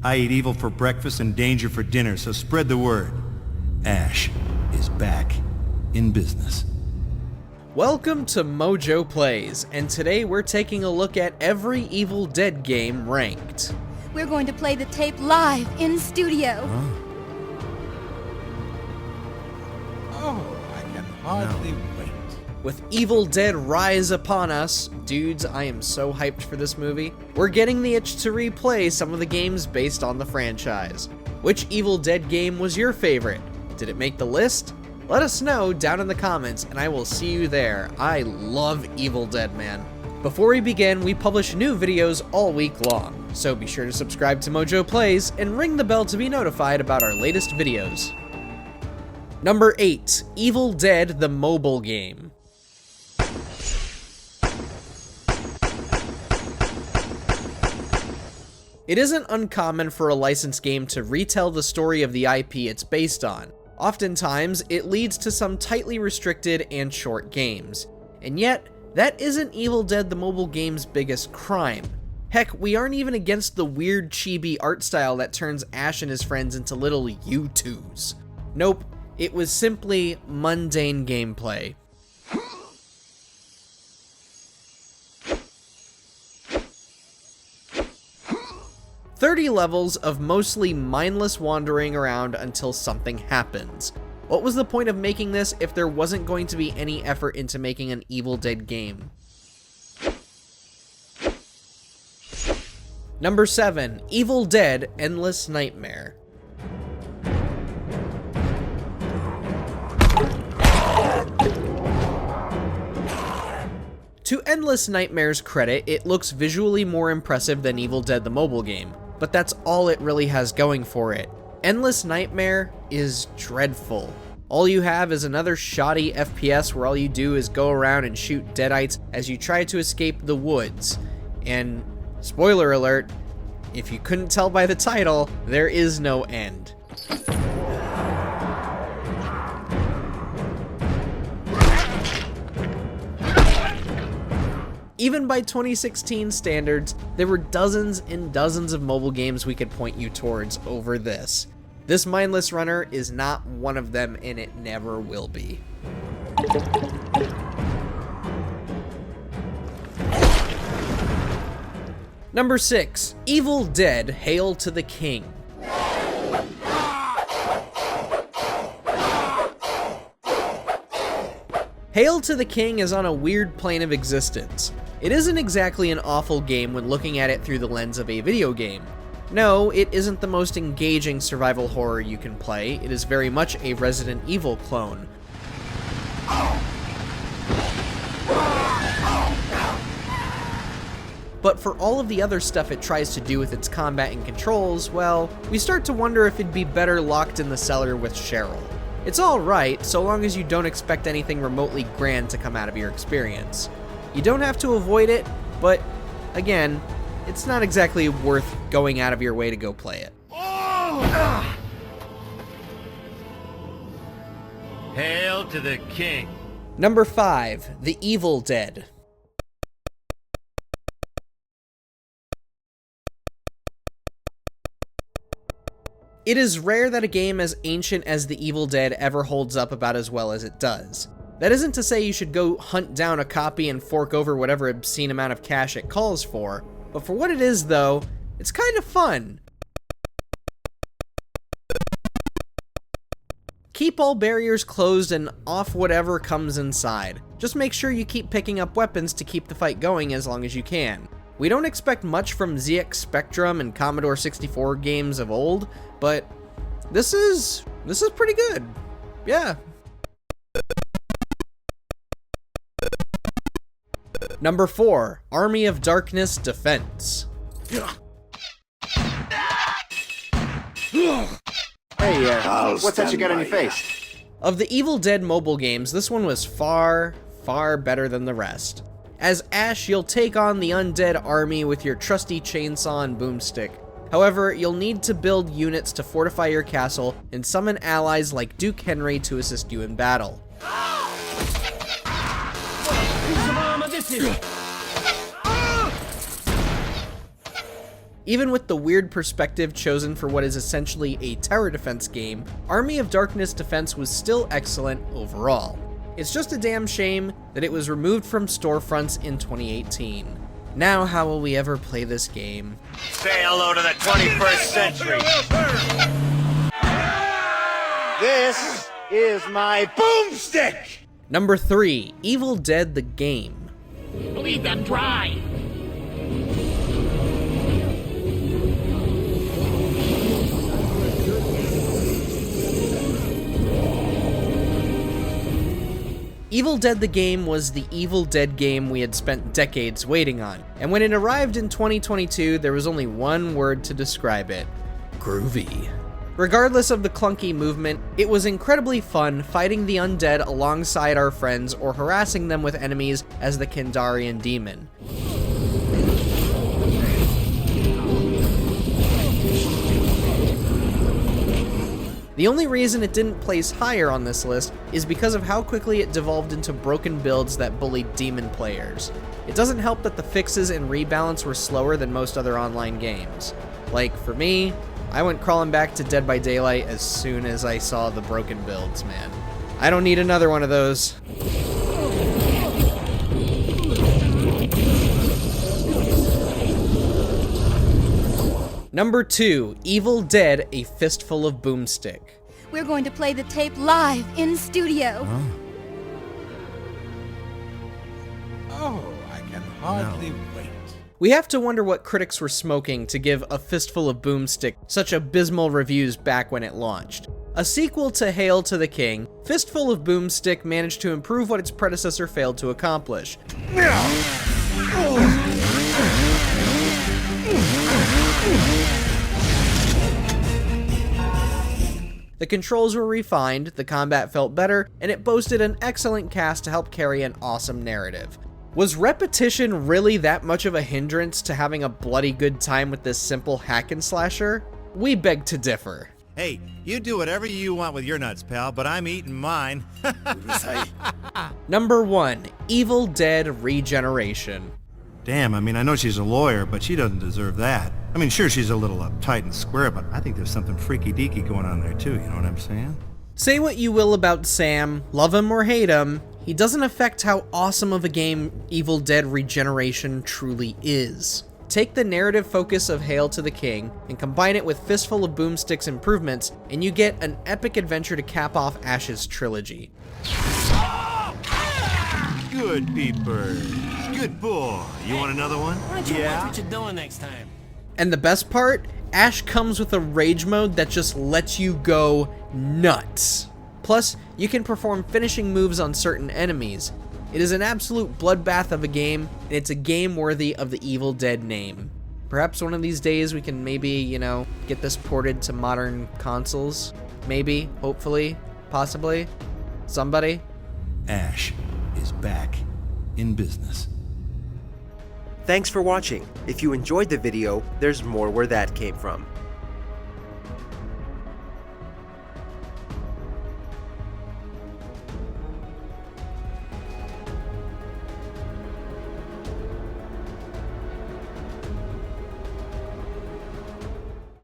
I eat evil for breakfast and danger for dinner, so spread the word. Ash is back in business. Welcome to MojoPlays, and today we're taking a look at every Evil Dead game ranked. We're going to play the tape live in studio. Huh? Oh, I can hardly wait. With Evil Dead Rise Upon Us, dudes, I am so hyped for this movie. We're getting the itch to replay some of the games based on the franchise. Which Evil Dead game was your favorite? Did it make the list? Let us know down in the comments, and I will see you there. I love Evil Dead, man. Before we begin, we publish new videos all week long, so be sure to subscribe to MojoPlays and ring the bell to be notified about our latest videos. Number 8, Evil Dead the mobile game. It isn't uncommon for a licensed game to retell the story of the IP it's based on. Oftentimes, it leads to some tightly restricted and short games. And yet, that isn't Evil Dead the mobile game's biggest crime. Heck, we aren't even against the weird chibi art style that turns Ash and his friends into little U2s. Nope, it was simply mundane gameplay. "30 levels of mostly mindless wandering around until something happens. What was the point of making this if there wasn't going to be any effort into making an Evil Dead game?" Number 7, Evil Dead Endless Nightmare. To Endless Nightmare's credit, it looks visually more impressive than Evil Dead the mobile game, but that's all it really has going for it. Endless Nightmare is dreadful. All you have is another shoddy FPS where all you do is go around and shoot deadites as you try to escape the woods. And, spoiler alert, if you couldn't tell by the title, there is no end. Even by 2016 standards, there were dozens and dozens of mobile games we could point you towards over this. This mindless runner is not one of them, and it never will be. Number 6, Evil Dead Hail to the King. Hail to the King is on a weird plane of existence. It isn't exactly an awful game when looking at it through the lens of a video game. No, it isn't the most engaging survival horror you can play. It is very much a Resident Evil clone. But for all of the other stuff it tries to do with its combat and controls, well, we start to wonder if it'd be better locked in the cellar with Cheryl. It's alright, so long as you don't expect anything remotely grand to come out of your experience. You don't have to avoid it, but again, it's not exactly worth going out of your way to go play it. Hail to the king. Number 5, The Evil Dead. It is rare that a game as ancient as The Evil Dead ever holds up about as well as it does. That isn't to say you should go hunt down a copy and fork over whatever obscene amount of cash it calls for, but for what it is though, it's kind of fun. Keep all barriers closed and off whatever comes inside. Just make sure you keep picking up weapons to keep the fight going as long as you can. We don't expect much from ZX Spectrum and Commodore 64 games of old, but this is pretty good. Yeah. Number 4, Army of Darkness Defense. Hey, what's that you got on your face? Of the Evil Dead mobile games, this one was far, far better than the rest. As Ash, you'll take on the undead army with your trusty chainsaw and boomstick. However, you'll need to build units to fortify your castle and summon allies like Duke Henry to assist you in battle. Even with the weird perspective chosen for what is essentially a tower defense game, Army of Darkness Defense was still excellent overall. It's just a damn shame that it was removed from storefronts in 2018. Now how will we ever play this game? Say hello to the 21st century. This is my boomstick. Number 3, Evil Dead the Game. Leave them dry! Evil Dead the Game was the Evil Dead game we had spent decades waiting on, and when it arrived in 2022, there was only one word to describe it: groovy. Regardless of the clunky movement, it was incredibly fun fighting the undead alongside our friends or harassing them with enemies as the Kandarian demon. The only reason it didn't place higher on this list is because of how quickly it devolved into broken builds that bullied demon players. It doesn't help that the fixes and rebalance were slower than most other online games. Like, for me, I went crawling back to Dead by Daylight as soon as I saw the broken builds, man. I don't need another one of those. Number 2, Evil Dead: A Fistful of Boomstick. We're going to play the tape live in studio. Oh, I can hardly wait. We have to wonder what critics were smoking to give A Fistful of Boomstick such abysmal reviews back when it launched. A sequel to Hail to the King, Fistful of Boomstick managed to improve what its predecessor failed to accomplish. The controls were refined, the combat felt better, and it boasted an excellent cast to help carry an awesome narrative. Was repetition really that much of a hindrance to having a bloody good time with this simple hack and slasher? We beg to differ. Hey, you do whatever you want with your nuts, pal, but I'm eating mine. Number 1, Evil Dead Regeneration. Damn, I mean, I know she's a lawyer, but she doesn't deserve that. I mean, sure, she's a little uptight and square, but I think there's something freaky-deaky going on there, too, you know what I'm saying? Say what you will about Sam, love him or hate him, he doesn't affect how awesome of a game Evil Dead Regeneration truly is. Take the narrative focus of Hail to the King and combine it with Fistful of Boomstick's improvements, and you get an epic adventure to cap off Ash's trilogy. Good peepers. Good boy. You want another one? Why don't you watch what you're doing next time? And the best part? Ash comes with a rage mode that just lets you go nuts. Plus, you can perform finishing moves on certain enemies. It is an absolute bloodbath of a game, and it's a game worthy of the Evil Dead name. Perhaps one of these days we can maybe, get this ported to modern consoles. Maybe, hopefully, possibly, somebody. Ash is back in business. Thanks for watching. If you enjoyed the video, there's more where that came from.